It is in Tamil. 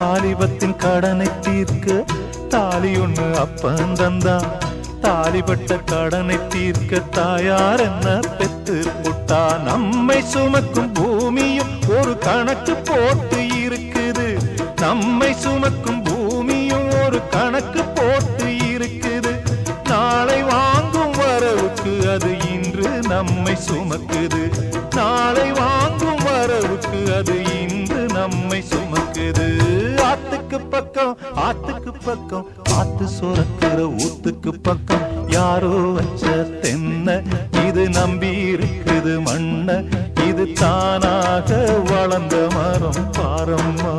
தாலிபத்தின் கடனை தீர்க்க தாலி ஒண்ணு அப்பன் தந்தான். தாலிபட்ட கடனை தீர்க்க தாயார் என்ன பெத்து புட்டா. நம்மை சுமக்கும் பூமியும் ஒரு கணக்கு போட்டு இருக்குது. நம்மை சுமக்கும் பூமியும் ஒரு கணக்கு போட்டு இருக்குது. நாளை வாங்கும் வரவுக்கு அது இன்று நம்மை சுமக்குது. நாளை வாங்கும் வரவுக்கு அது இன்று நம்மை சுமக்குது. ஆத்துக்கு பக்கம் ஆத்துக்கு பக்கம் ஆத்து சுரக்கிற ஊத்துக்கு பக்கம் யாரோ வச்ச தென்ன இது நம்பி இருக்குது மண்ண. இது தானாக வளர்ந்த மரம் பாரம்மா.